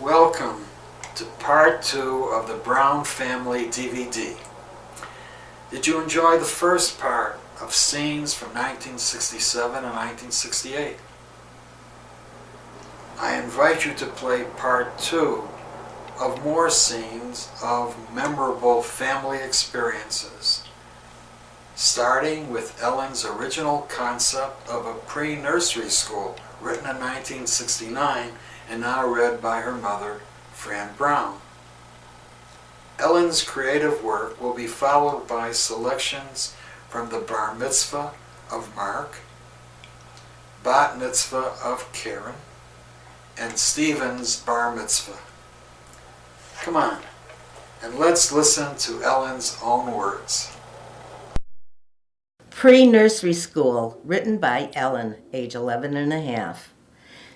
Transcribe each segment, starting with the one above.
Welcome to part 2 of the Brown Family DVD. Did you enjoy the first part of scenes from 1967 and 1968? I invite you to play part 2 of more scenes of memorable family experiences, starting with Ellen's original concept of a pre-nursery school written in 1969 and now read by her mother, Fran Brown. Ellen's creative work will be followed by selections from the Bar Mitzvah of Mark, Bat Mitzvah of Karen, and Stephen's Bar Mitzvah. Come on, and let's listen to Ellen's own words. Pre-nursery school, written by Ellen, age 11 and a half.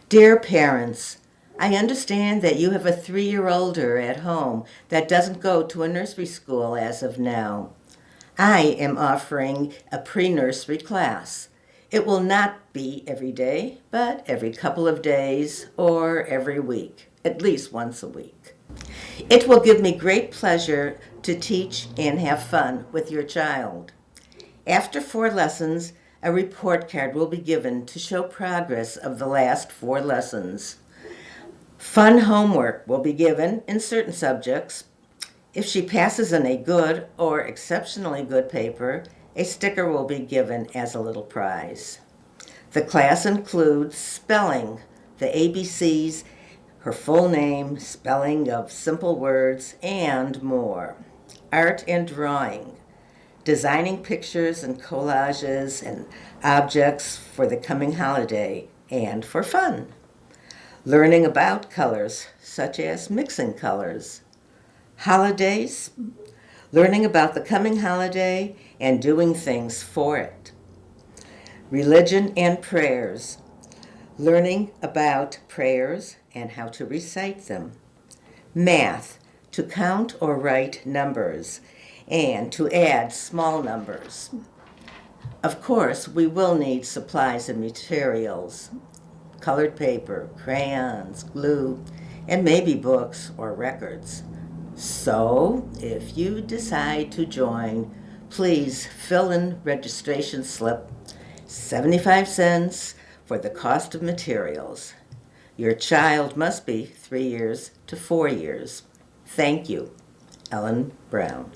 Dear parents, I understand that you have a 3-year-older at home that doesn't go to a nursery school as of now. I am offering a pre-nursery class. It will not be every day, but every couple of days or every week, at least once a week. It will give me great pleasure to teach and have fun with your child. After 4 lessons, a report card will be given to show progress of the last 4 lessons. Fun homework will be given in certain subjects. If she passes in a good or exceptionally good paper, a sticker will be given as a little prize. The class includes spelling, the ABCs, her full name, spelling of simple words, and more. Art and drawing, designing pictures and collages and objects for the coming holiday and for fun. Learning about colors, such as mixing colors. Holidays, learning about the coming holiday and doing things for it. Religion and prayers, learning about prayers and how to recite them. Math, to count or write numbers and to add small numbers. Of course, we will need supplies and materials, colored paper, crayons, glue, and maybe books or records. So, if you decide to join, please fill in registration slip, 75 cents for the cost of materials. Your child must be 3 years to 4 years. Thank you, Ellen Brown.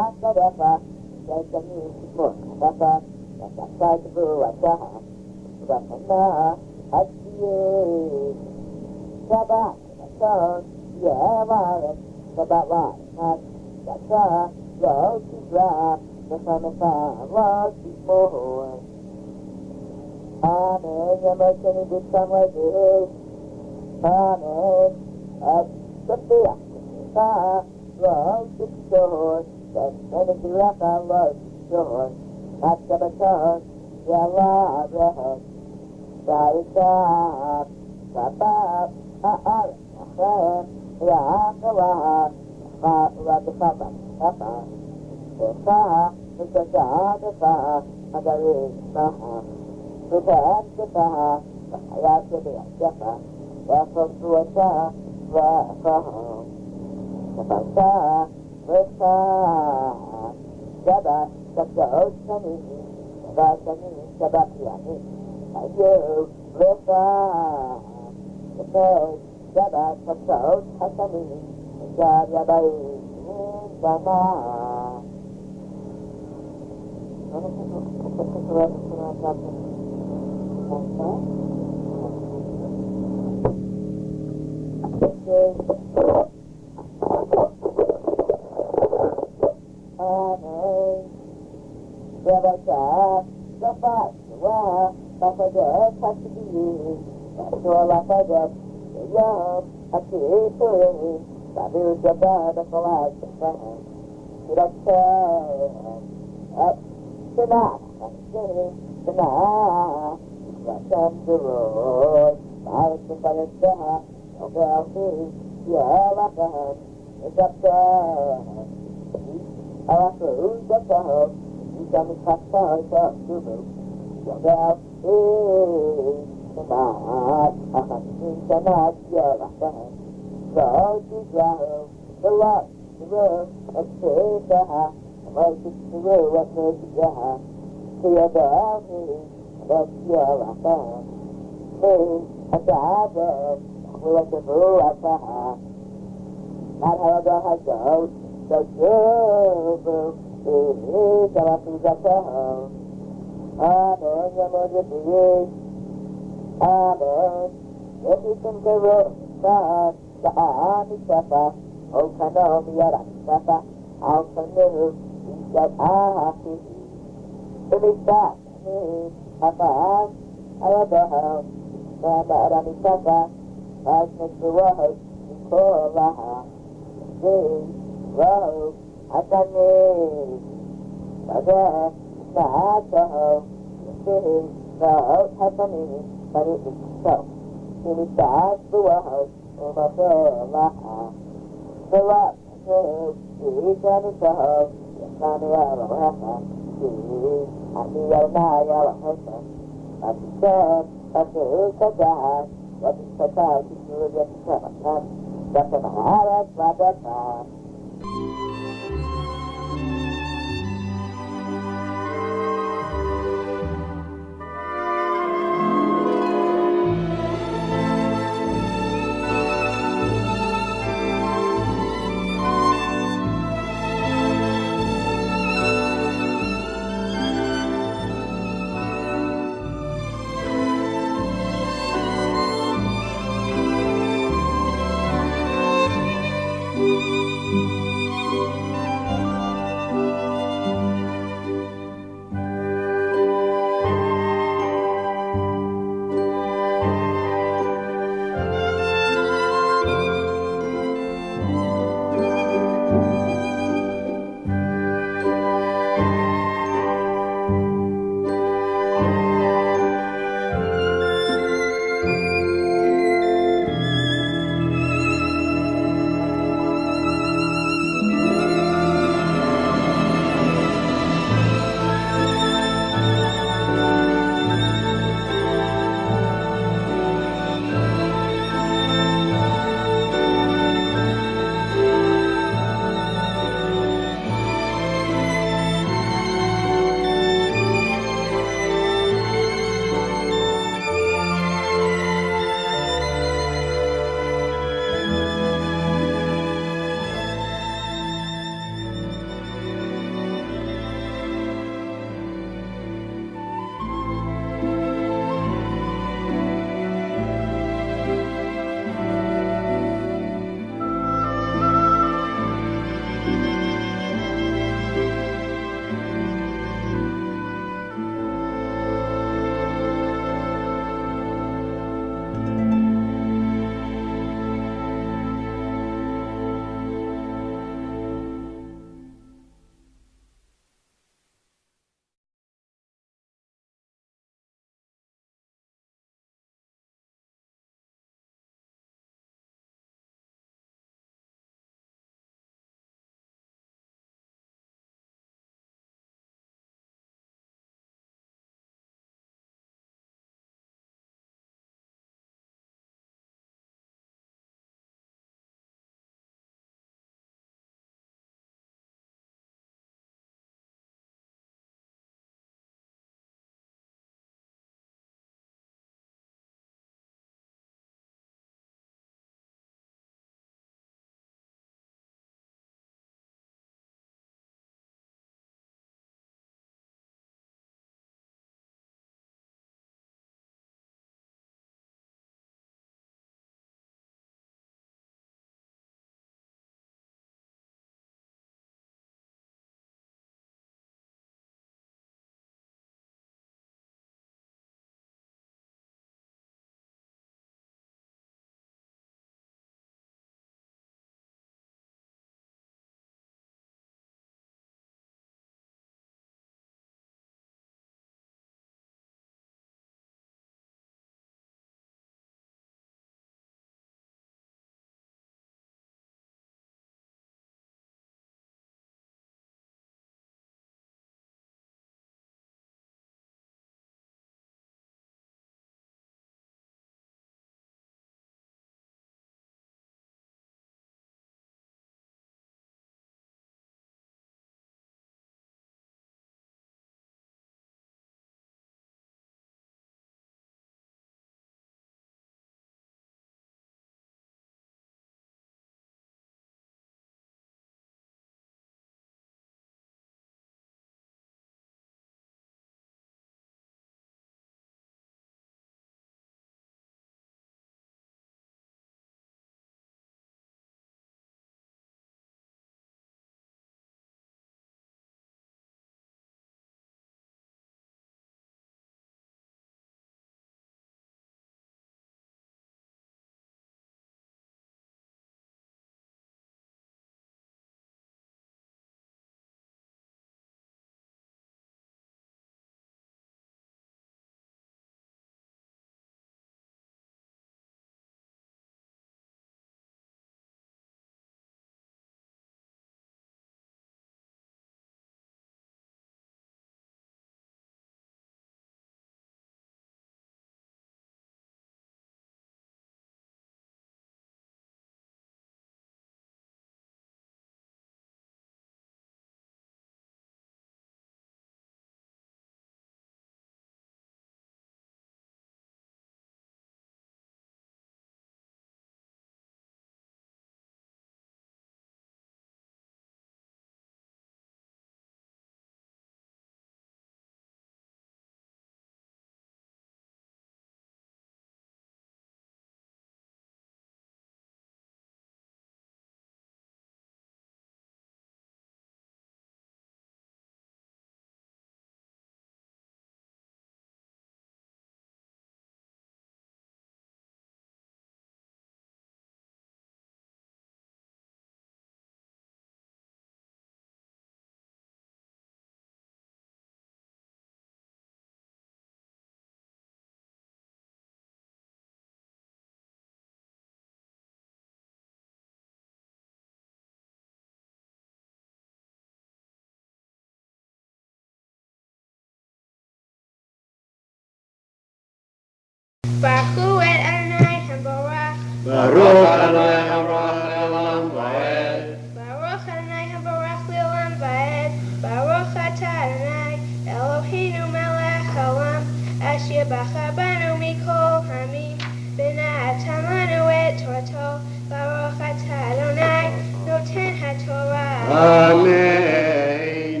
Baruch et Adonai Hamborach. Baruch Adonai Hamborach le'olam va'ed. Baruch Adonai Hamborach le'olam va'ed. Baruch atah Adonai Eloheinu melech haolam. Asher bachar banu mikol hamim. V'natan lanu et Torato. Baruch atah Adonai noten haTorah. Amen.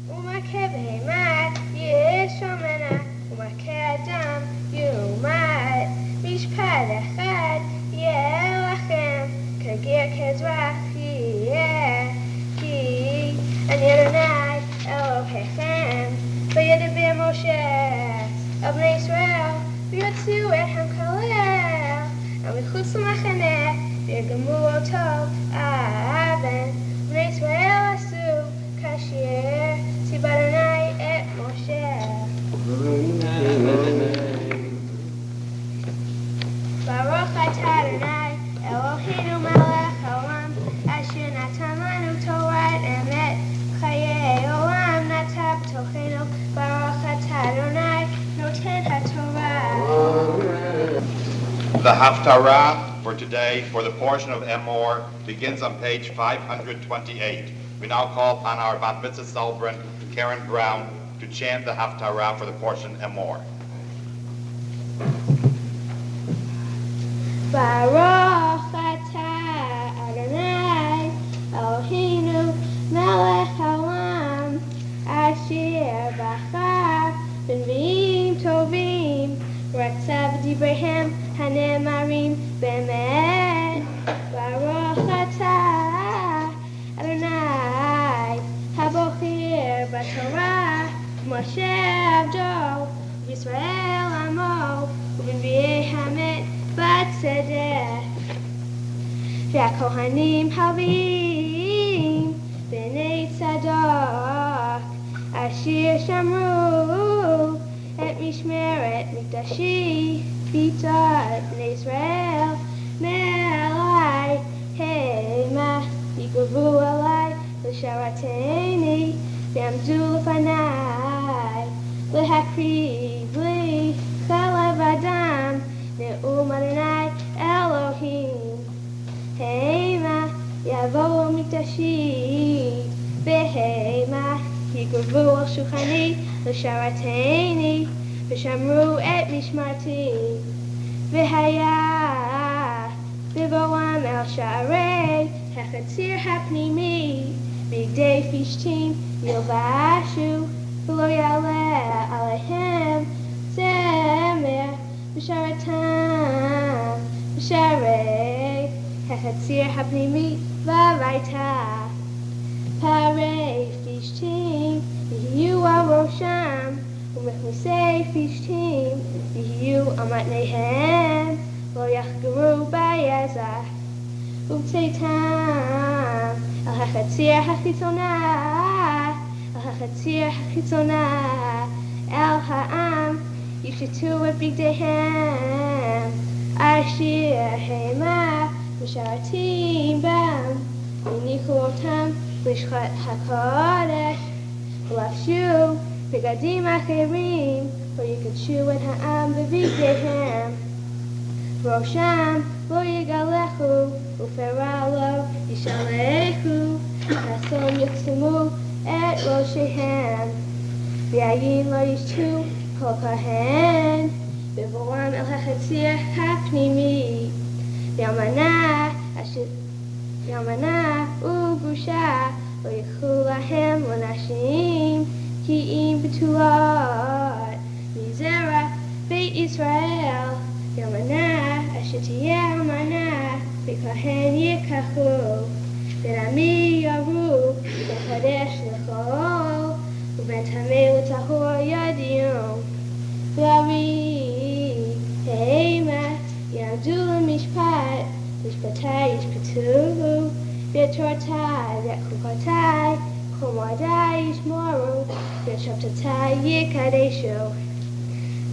Umakeh behemat yishomena. Umakeh adam yumat. Mishpat echad yeh lachem. Kagir kezrach yeh. Ki ani Adonai Elohechem. V'yedabir Moshe el bnei Yisrael. V'yotzu etchem kalel. Amikutz l'machaneh. V'yagamu oto aven. Bnei Yisrael asu kasher. Tzibah Adonai et Moshe. Baruch atah Adonai Eloheinu melech haolam. Asher natan lanu Torah emet. Chayei olam natan b'tochenu. Baruch atah Adonai noten haTorah. The Haftarah for today, for the portion of Emor, begins on page 528. We now call upon our Bat Mitzvah celebrant, Karen Brown, to chant the Haftarah for the portion Emor. Baruch atah Adonai Eloheinu melech haolam. Asher bachar b'nviim tovim. Ratzav dibrahem hanemarim be'emet. Baruch atah Adonai habochir b'Torah. Moshe avdo Yisrael amo. U'b'nviei hamet b'tzedek. V'hakohanim havim b'nei tzadok. Asher shamru et mishmeret mikdashi. V'yitzad b'nei Yisrael me'alai. Hema yigurvu alai l'sharateni. V'yamdu l'fanai l'hakriv li chalev adam. Ne'um Adonai Elohim. Hema yavo mikdashi. V'hema yigurvu al shuchani l'sharateni. V'shamru et mishmarti. V'haya b'voam el sha'arei hachatzir hapnimi. Bigdei fishtim yilvashu. V'lo yaleh alehem zemer. B'sharatam b'sharei hachatzir hapnimi v'avaita. Parei fishtim v'hiyu al rosham. Umechmusei fishtim v'hiyu al matneihem. Lo yachgeru b'yazah u'b'tzeitam al hachatzir hachitzonah. Al hachatzir hachitzonah el ha'am. Yifshetu et bigdeihem. Asher hema v'sharatim bam. V'nichu otam l'shchat hakodesh. V'lafshu b'gadim acherim. V'yikadshu et ha'am b'bigdeihem. V'rosham lo yigalechu. U'fera lo yishalechu. Hasom yiksimu et roshehem. V'yayin lo yishtu kol kahen. V'voram el hachatzir hapnimi. V'yamana u'grusha lo yikhu lahem l'nashim. Ki im b'tulot mizera beit Yisrael. V'yamana asher tiyeh amana v'kahen yikachu. V'nami yaru v'kadesh l'chol. U'ben tamei l'tahor yadiyom. V'avi hema yamdu l'mishpat. Mishpatai yishpatu. V'tortai v'chukotai. Kol moadai yishmoru. V'shabtatai yikadeshu.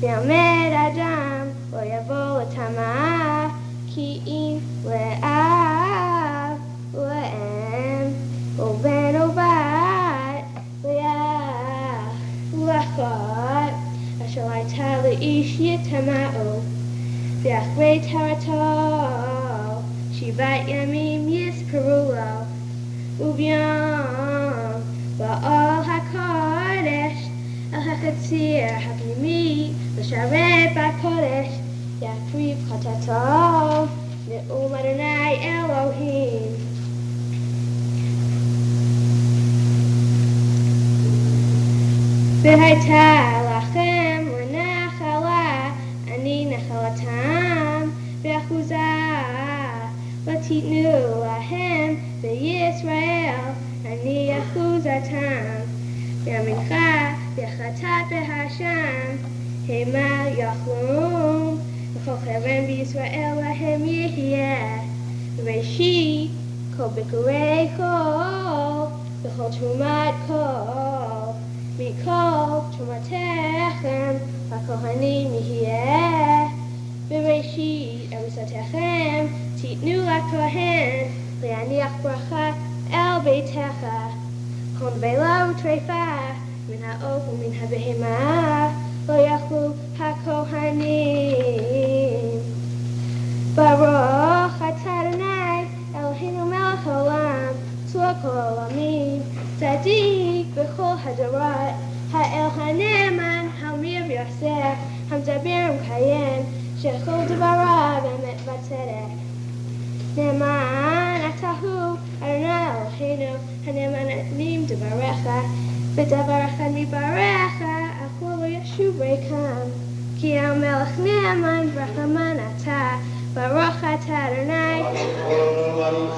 V'yamed adam lo yavo l'tamah. Ki im le'av le'em. U'ben u'bat le'ah le'chot. Asher l'ayta le'ish Perulo, Ubion, Ba'al HaKodesh, El HaChatzir HaPnimi, L'Sharet BaKodesh, Yakriv Chatato, Ne'um Adonai Elohim. V'hayta lachem l'nachala, ani nachalatam, v'achuzah, v'titnu lahem, v'Yisrael, ani achuzatam, v'amincha, v'chatat v'hasham, hema yachlum, v'chol cherem v'Yisrael lahem yehyeh, v'reishit, kol bikurei kol, v'chol trumat kol, Mikol Trumatechem HaKohanim Yeh Bereshit Arisotechem Titnu LaKohen Le'aniach Bracha El Beitecha Kon Velo Treifa Min HaOf U'Min HaBehema Lo Yachlu HaKohanim Baruch Atah Adonai Eloheinu Melech Haolam Tzur Kol Olamim Tzadik b'chol hadarat, ha'el ha'ne'eman, ha'mir v'yaseh, ha'mdaber u'mkayen, shechol devarav emet v'tzedek. Ne'eman atahu, Adonai Eloheinu, ha'ne'eman anim devarecha, v'devarecha mibarecha, achol v'yashuv rekam. Ki al melech ne'eman v'rachaman atah, baruch atah Adonai, ha'el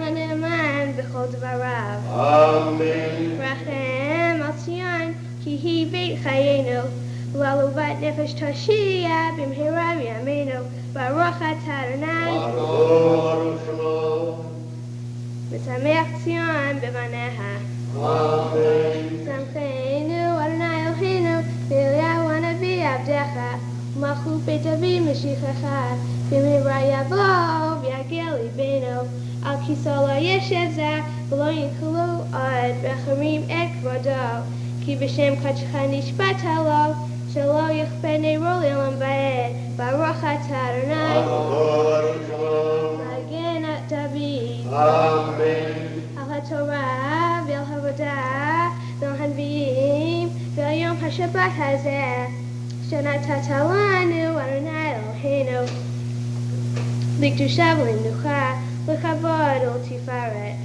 ha'ne'eman b'chol devarav. Amen. Rachem al Tzion, ki hi beit chayenu, v'aluvat nefesh toshia b'mhira b'yameinu, baruch atah Adonai, Baruch Shmo. v'sameach Tzion b'baneha. Amen. Samcheinu Adonai Eloheinu, v'Eliyahu hanavi avdecha, u'malchut beit David Mashiachecha, b'mhira yavo v'yagel libenu, al kiso lo yeshev zeh, v'lo yinkulu ad b'charim et kvodo, ki b'shem kodshcha nishbat lo, shelo yichpeh neiro le'olam va'ed, baruch atah Adonai, Baruch Shmo. magen at David, Amen. al haTorah v'al havodah v'al hanviim v'al yom haShabbat hazeh, shenatata lanu Adonai Eloheinu, l'kedusha v'lemenucha, l'kavod u'ltifaret.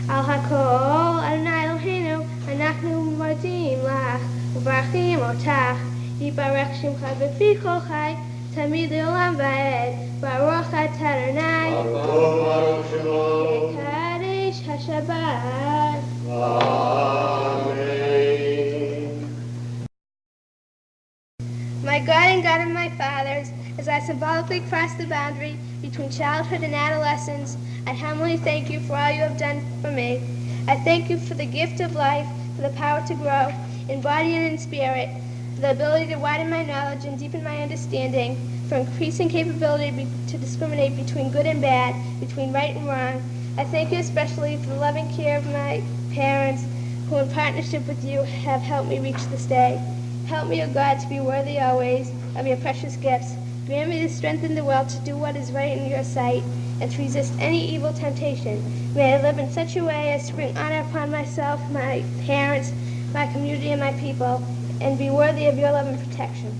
Al hakol Adonai Eloheinu, anachnu modim lach, u'barachim otach, yibarech shimcha b'fi kol chai, tamid le'olam va'ed, baruch atah Adonai, Baruch Shmo. Kadesh haShabbat. Amen. My God and God of my fathers, as I symbolically cross the boundary between childhood and adolescence, I humbly thank you for all you have done for me. I thank you for the gift of life, for the power to grow in body and in spirit, for the ability to widen my knowledge and deepen my understanding, for increasing capability to discriminate between good and bad, between right and wrong. I thank you especially for the loving care of my parents, who in partnership with you have helped me reach this day. Help me, O God, to be worthy always of your precious gifts. Grant me the strength in the will to do what is right in your sight and to resist any evil temptation. May I live in such a way as to bring honor upon myself, my parents, my community, and my people, and be worthy of your love and protection.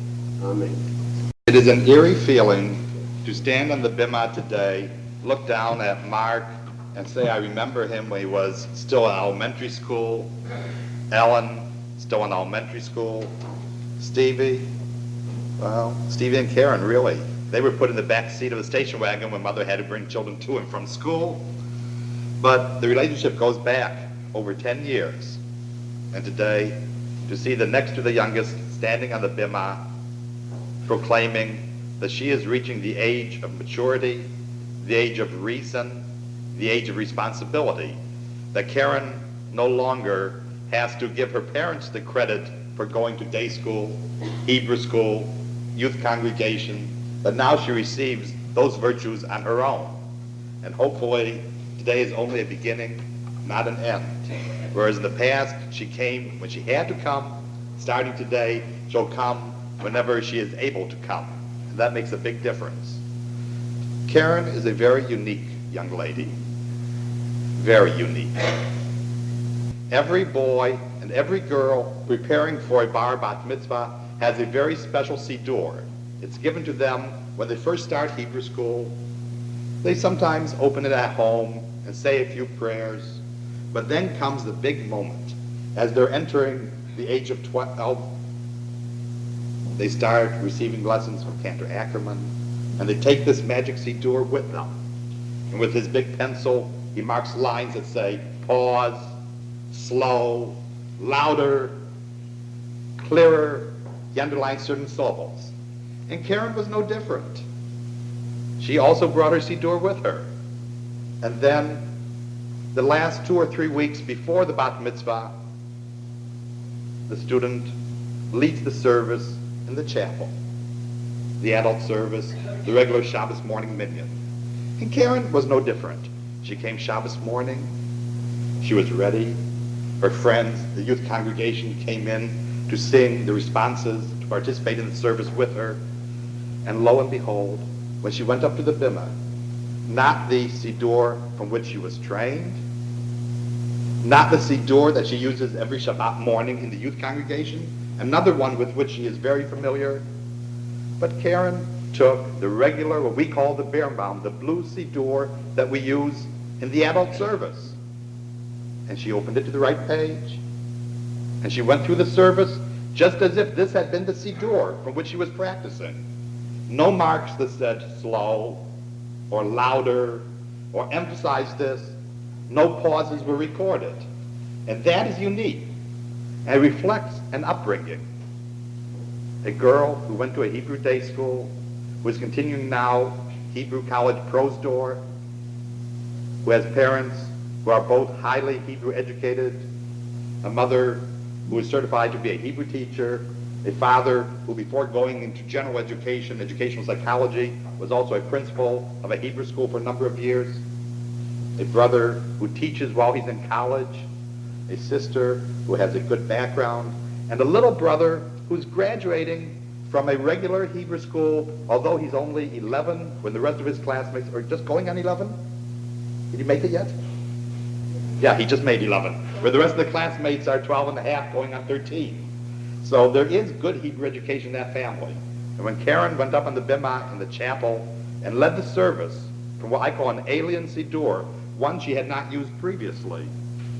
Amen. It is an eerie feeling to stand on the bima today, look down at Mark, and say I remember him when he was still in elementary school, Ellen, still in elementary school, Stevie and Karen, really. They were put in the back seat of the station wagon when mother had to bring children to and from school. But the relationship goes back over 10 years. And today, to see the next to the youngest standing on the bima, proclaiming that she is reaching the age of maturity, the age of reason, the age of responsibility, that Karen no longer has to give her parents the credit for going to day school, Hebrew school, youth congregation, but now she receives those virtues on her own. And hopefully today is only a beginning, not an end. Whereas in the past, she came when she had to come, starting today, she'll come whenever she is able to come. And that makes a big difference. Karen is a very unique young lady. Very unique. Every boy and every girl preparing for a bar bat mitzvah has a very special siddur. It's given to them when they first start Hebrew school. They sometimes open it at home and say a few prayers, but then comes the big moment. As they're entering the age of 12, they start receiving lessons from Cantor Ackerman, and they take this magic siddur with them. And with his big pencil, he marks lines that say, pause, slow, louder, clearer. He underlines certain syllables. And Karen was no different. She also brought her siddur with her. And then, the last 2 or 3 weeks before the bat mitzvah, the student leads the service in the chapel, the adult service, the regular Shabbos morning minyan. And Karen was no different. She came Shabbos morning. She was ready. Her friends, the youth congregation, came in to sing the responses, to participate in the service with her. And lo and behold, when she went up to the bimah, not the siddur from which she was trained, not the siddur that she uses every Shabbat morning in the youth congregation, another one with which she is very familiar, but Karen took the regular, what we call the Birnbaum, the blue siddur that we use in the adult service. And she opened it to the right page, and she went through the service just as if this had been the siddur from which she was practicing. No marks that said slow or louder or emphasize this. No pauses were recorded. And that is unique and reflects an upbringing. A girl who went to a Hebrew day school, who is continuing now Hebrew College Pros Door, who has parents who are both highly Hebrew educated, a mother who is certified to be a Hebrew teacher, a father who, before going into general education, educational psychology, was also a principal of a Hebrew school for a number of years, a brother who teaches while he's in college, a sister who has a good background, and a little brother who's graduating from a regular Hebrew school, although he's only 11 when the rest of his classmates are just going on 11. Did he make it yet? Yeah, he just made 11, where the rest of the classmates are 12 and a half, going on 13. So there is good Hebrew education in that family. And when Karen went up on the bimah in the chapel and led the service from what I call an alien siddur, one she had not used previously,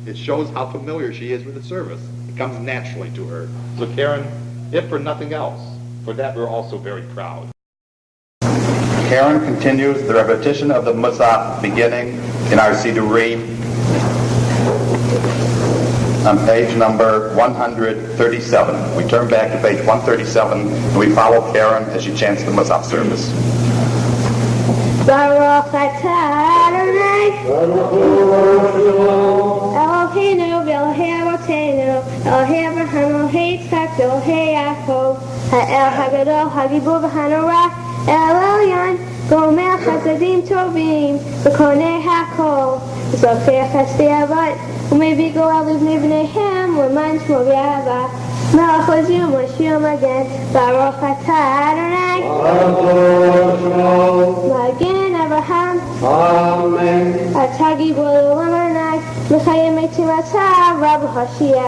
it shows how familiar she is with the service. It comes naturally to her. So Karen, if for nothing else, for that we're also very proud. Karen continues the repetition of the Musaf beginning in our Siddurim on page number 137. We turn back to page 137 and we follow Karen as she chants the Musaf service. Baruch atah Adonai Eloheinu v'Elokei Avotenu Elokei Abraham Elokei Yitzchak Elokei Yaakov Ha'el Hagadol Hagibur v'Hanora El Elyon Gomer Chasadim Tovim V'Konei Hakol Zofei Chasdei Avot U'Mevi Goel Livnei B'neihem L'man Shmo V'Yahava Melech Ozil Moshiach Magen Baruch atah Adonai Magen Abraham Amen. אתה גיבור לעולם עיני, מחיי מתים אתה רב הושיע,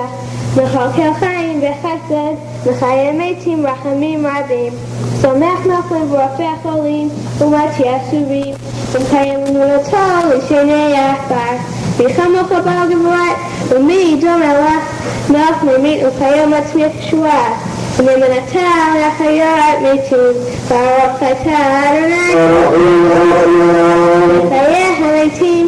מחלקל חיים וחסד, מחיי מתים רחמים רבים, סומך נופלים ורופא חולים, ומתיה אסורים, ומקיים אמונתו לשני עפר, ויחמוך בעל גבורת, ומי ידום מלך, מלך ממית וקיים מצמיח ישועה, וממנתה לחיות מתים, ברוך אתה אדוני, מחיי המתים.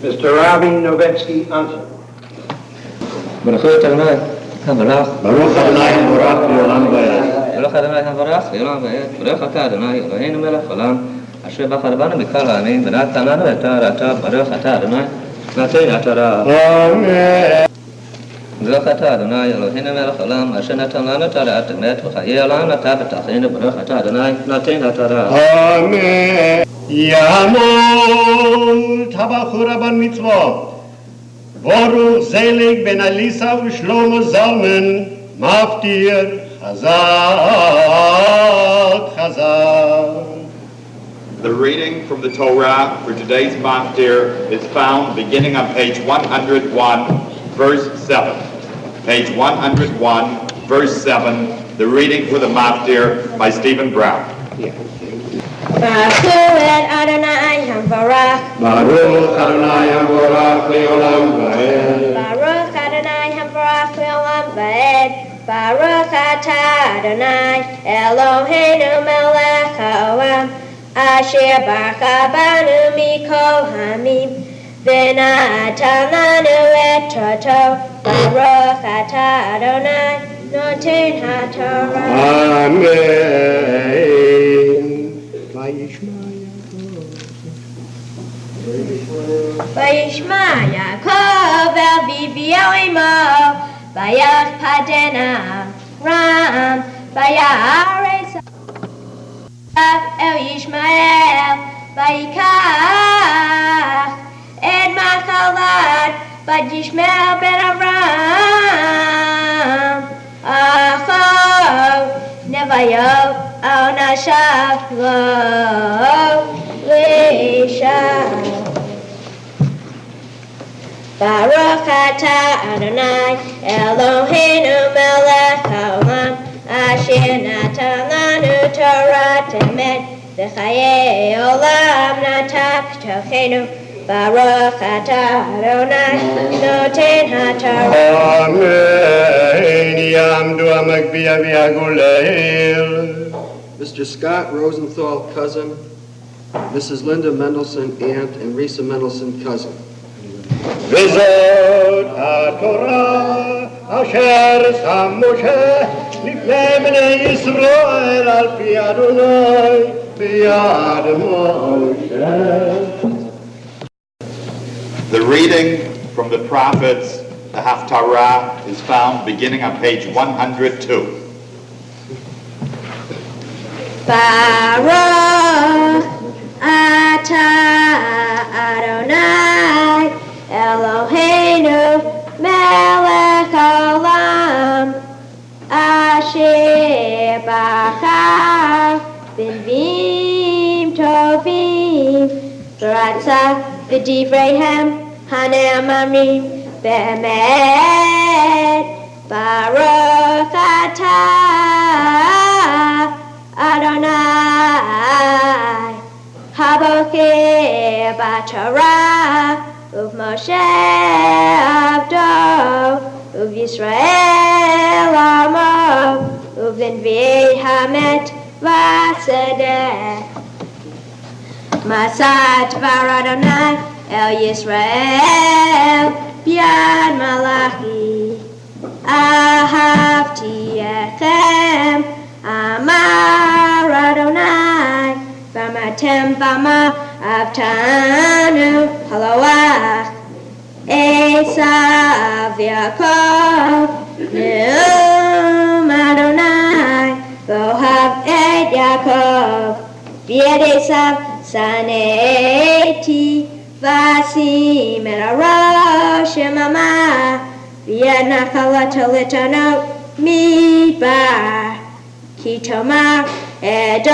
Mr. Ravi Novetsky, answer. ברכות אדוני המברך, Baruch Adonai Baruch Le'olam Va'ed. ברך אדוני המברך, לעולם ועד, ברך אתה אדוני אלוהינו מלך עולם, אשר בחר בנו מכל העמים, ונתן לנו את תורתו, ברך אתה אדוני, נתן התורה. Amen. ברך אתה אדוני אלוהינו מלך עולם, אשר נתן לנו תורת אמת, וחיי עולם אתה בתוכנו, ברך אתה אדוני, נתן התורה. Amen. Yamol Tabachur Bar Mitzvah. Baruch Selig Ben Alisa und Shlomo Zalman, Maftir, Chazal. The reading from the Torah for today's maftir is found beginning on page 101, verse 7. Page 101, verse 7, the reading for the maftir by Stephen Brown. Baruch Adonai Hamvarach. Baruch Adonai Hamvorach Leolam Vaed. Baruch Adonai Hamvarach Leolam Vaed. Baruch Atah Adonai Eloheinu Melech Haolam Asher Barcha Banu Mikol Hamim V'natan Lanu Et Torto. Baruch Atah Adonai Noten HaTorah. Amen. Vayishma Yaakov el Vivio Imo, Vayach Padena Ram, Vayares el Yishmael, Vayikach et Machalat, Vayishmael ben Aram, Achov Nevayov al Nashav lo Leishav. Baruch Atah Adonai Eloheinu Melech Haolam Asher Natan Lanu Torah Emet V'chayei Olam Natan B'tochenu. Baruch Atah Adonai Noten HaTorah. Amen. Yamdu Amagbiya V'Yagulel. Mr. Scott Rosenthal, cousin. Mrs. Linda Mendelson, aunt, and Risa Mendelson, cousin. וזאת התורה אשר שם משה לפני בני ישראל על פי אדוני ביד משה. The reading from the prophets, the Haftarah, is found beginning on page 102. Baruch Atah Adonai Eloheinu Melech Haolam Asher Bachar B'nvim Tovim V'ratzah V'divreihem Hane'amrim Be'emet. Baruch Atah Adonai Haboker B'Torah Uv Moshe Avdo Uv Yisrael Amo Uv Enviei Hamet V'Sedeh. Masat Dvar Adonai El Yisrael Biad Malachi Ahavti Echem Amar Adonai V'amatem V'ama Avtanu Haloach Esav Yaakov Neum Adonai Vohav et Yaakov V'yed Esav Saneti Vasim et Arosh Shemama V'yed Nachalat Litanot Midbar Ki Tomar Edom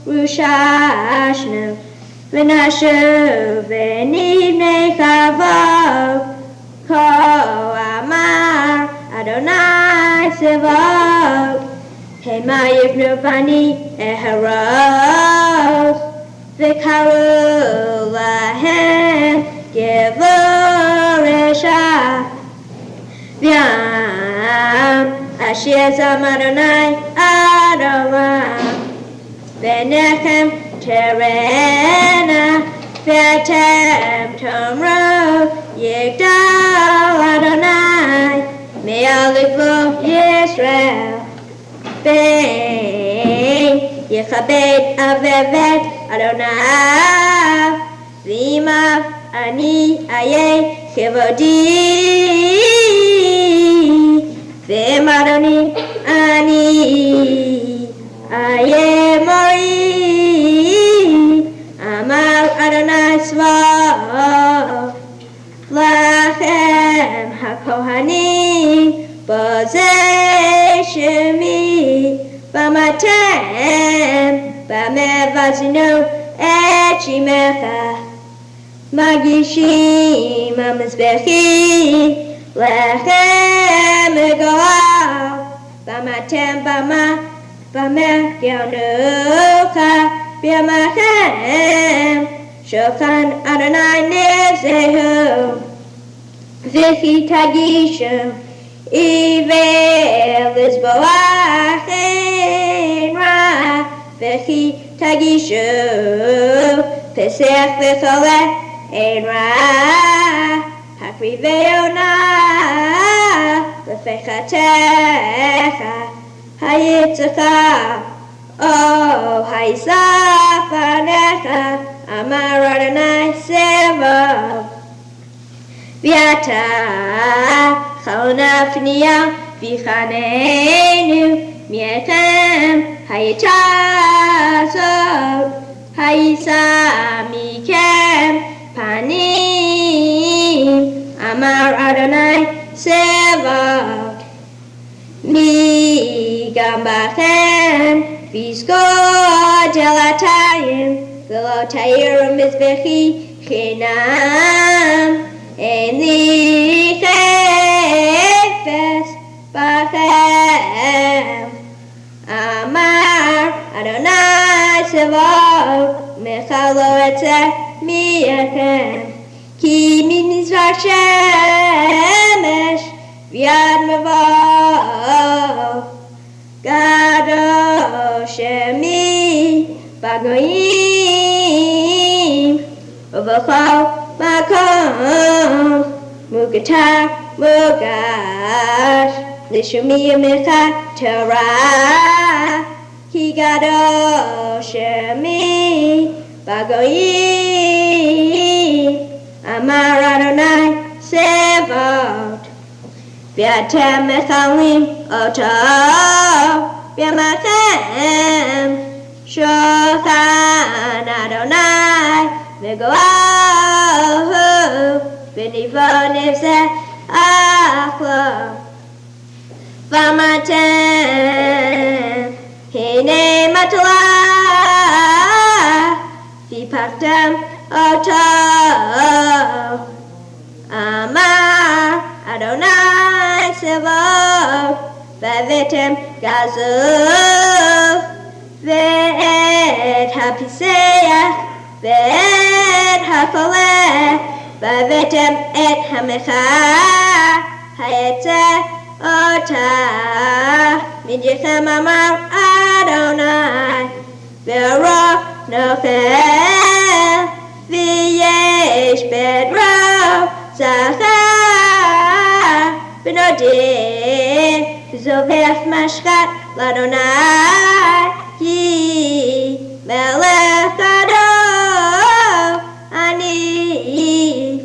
Rushashnu V'nashuv V'nibnei Chavav Ko Amar Adonai Tzevot Hema Yivnu Bani Eharos V'karu Lahem Gevoresha V'yam Asher Zam Adonai Adolam V'nechem Terena V'atem Tomro Yigdal Adonai Me'alifo Yisrael Bein Yechabed Avevet Adonai V'imav Ani Aye Chivodi V'im Adoni Ani Aye Mori Amar Adonai Tzvaot Lachem HaKohanim Boz Bamatem, Bamevazino, Echimecha, Magishim, Amazbechi, Lechem, Egoal, Bamatem, Bamekyonuka, Bamachem, Shochan Adonai Nezehu, Vichi Tagishu, Ivel is Boachin Ra, Vichi Tagishu, Pesach Vechole, Ein Ra, Hakriveona, Lefechatecha, Hayitzaka, Oh, Haisafanecha, Amar Adonai Sevav, Viata, Chalona Fnia, Vichanenu, Miechem, Hayitazot, Hayisa Mikem, Panim, Amar Adonai Sevav, Mi Gambachem, Vizgod Elatayim, Velotayim Mizbechi, Chinam, Eni Chefes Bachem, Amar Adonai Sevav, Mechalo Etzeh Miachem, Ki Minizvar Shemesh, Viad Mavav, Gado Shemi Bagoyim, Uvachal Makom, Mugatar Mugash, Lishumi Mecha Torah, Ki Gado Shemi Bagoyim, Amar Adonai Sevot, V'atem mechalim oto, v'amachem, shochan Adonai, v'goahu, v'nivo nefzeh achlo. V'amatem, hine matla, v'pachtem oto, Amar Adonai Sevav, Vavetem Gazu, Ve'et HaPiseach, Ve'et HaKoleh, Vavetem Et HaMecha, Hayetzeh Otah, Midyechem Amar Adonai, Ve'ro Nochel, V'yesh Bedro, Zachar, Benodim, Zovech Mashkat, Ladonai, Ki, Melech Gadol, Ani,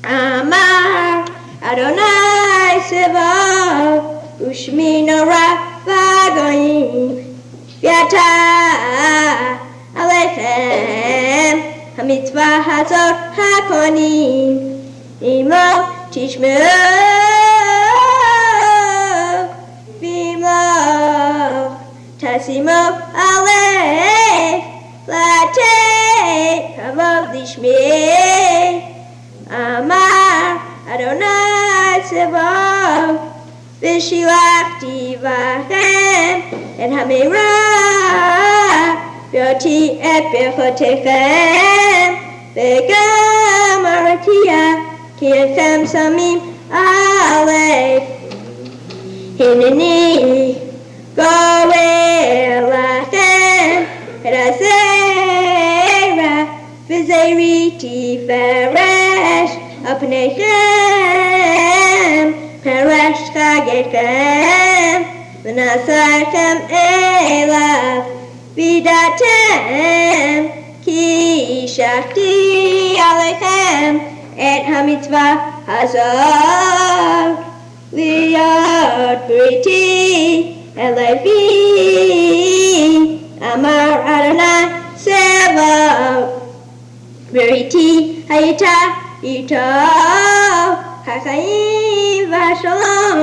Amar, Adonai Sevav, Ushmi Norah Vagoyim, Yata, Alechem, HaMitzvah Hazot HaKonim, Imo Tishmeu, Vimo Tasimo Alef, Latei Kavod Lishmei, Amar Adonai Sevav, V'shilachti vachem et hameirah, V'oti et bechotechem, V'gam aratia, Ki etchem samim alef. Hineni goel lachem et hazera, V'zeriti feresh apnechem, Peresh chagetchem, V'nasarchem elav, Vidatem, Ki shachti alechem, Et hamitzvah hazor, Liot briti elevi, Amar Adonai Sevav, Briti hayita ito, HaChaim v'Shalom,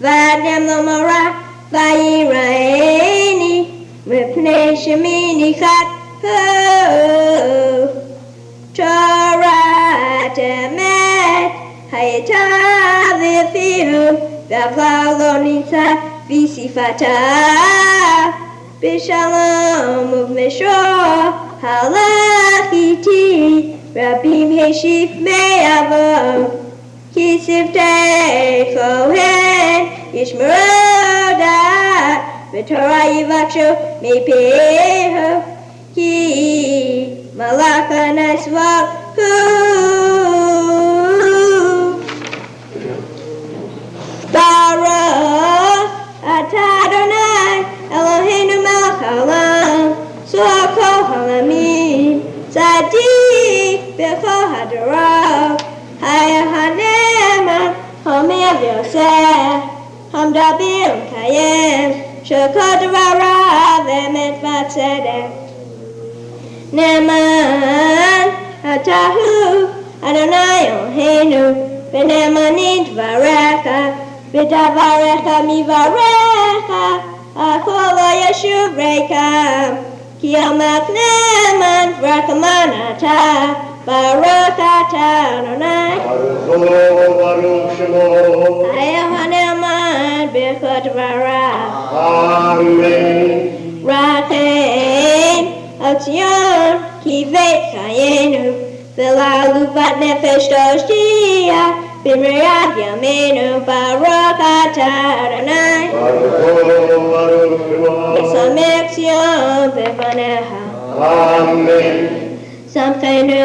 V'adem lo mora v'yireh, מפני שמיני חד תורת אמת הייתה ואפילו דבר לא נמצא בשפתה בשלום ובמשור הלך איתי רבים השיב מעבור כי שפתי כהן ישמרו דעת ותורה יבקשו מפיהו כי מלאך הנשוא הוא ברוך אתה אדוני אלוהינו מלך העולם סוע כל העולמים צדיק בכל הדורות היה הנאמן המר ויוסף המדבר ומקיים שכל דבריו אמת וצדק נאמן אתה הוא אדוני אלוהינו ונאמנים דבריך בדבריך מברך הכל לא ישוב ריקם כי המלך נאמן רק למען אתה ברוך אתה אדוני ברוך שמו היה הנאמן בכל דבריו אמן רחם על ציון כי בית חיינו ולעלובת נפש תושיע במריאת ימינו ברוך אתה אדוני ברוך שמו ושמח ציון בפניך אמן שמחנו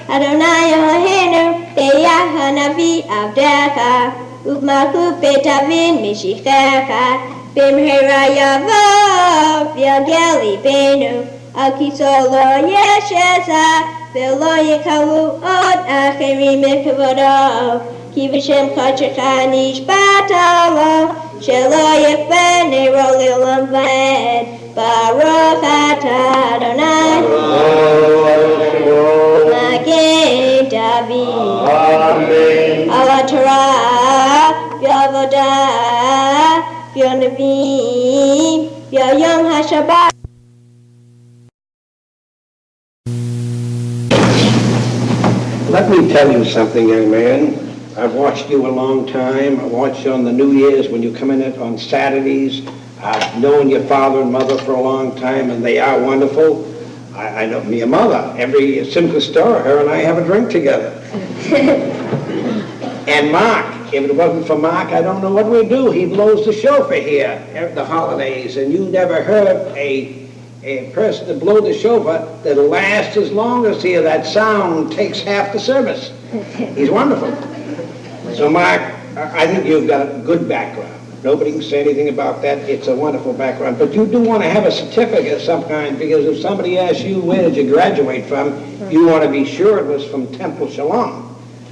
אדוני אלוהינו ביד הנביא עבדך ובמלכות בית אבין משיחך במהרה יבוא ויגל ליבנו על כיסו לא ישסע ולא יקבלו עוד אחרים מכבודו כי בשם קודשך נשבעת לו שלא יכבה נרו לעולם ועד ברוך אתה אדוני מגן דוד על התורה בעבודה בנביאים ביום השבת Let me tell you something, young man. I've watched you a long time. I watched you on the New Year's when you come in it on Saturdays. I've known your father and mother for a long time, and they are wonderful. I know your mother. Every Simcha store, her and I have a drink together. And Mark, if it wasn't for Mark, I don't know what we'd do. He blows the shofar here at the holidays, and you never heard a person to blow the shofar that lasts as long as here. That sound takes half the service. He's wonderful. So Mark, I think you've got a good background. Nobody can say anything about that. It's a wonderful background. But you do want to have a certificate of some kind, because if somebody asks you, where did you graduate from, you want to be sure it was from Temple Shalom.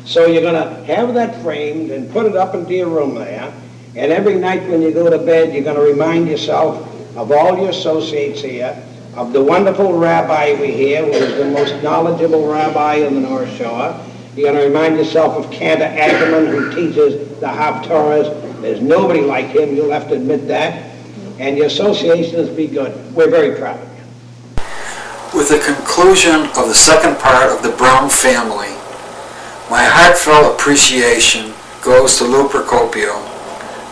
So you're going to have that framed and put it up into your room there. And every night when you go to bed, you're going to remind yourself of all your associates here, of the wonderful rabbi we hear, who is the most knowledgeable rabbi in the North Shore. You're going to remind yourself of Cantor Ackerman, who teaches the Haftorahs. There's nobody like him, you'll have to admit that. And your associations be good. We're very proud of you. With the conclusion of the second part of the Brown family, my heartfelt appreciation goes to Lou Procopio,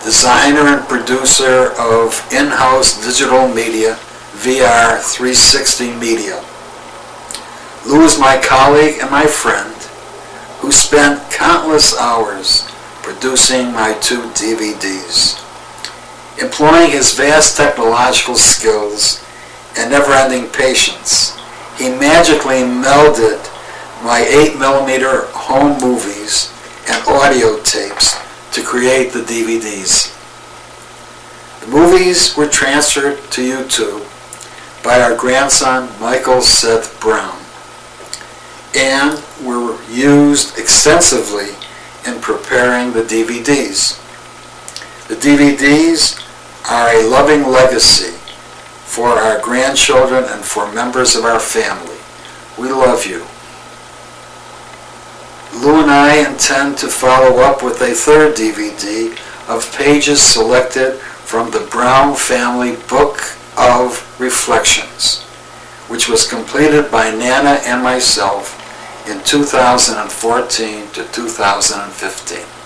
designer and producer of in-house digital media, VR 360 Media. Lou is my colleague and my friend who spent countless hours producing my 2 DVDs. Employing his vast technological skills and never-ending patience, he magically melded my 8mm home movies and audio tapes to create the DVDs. The movies were transferred to YouTube by our grandson Michael Seth Brown and were used extensively in preparing the DVDs. The DVDs are a loving legacy for our grandchildren and for members of our family. We love you. Lou and I intend to follow up with a third DVD of pages selected from the Brown family book of Reflections, which was completed by Nana and myself in 2014 to 2015.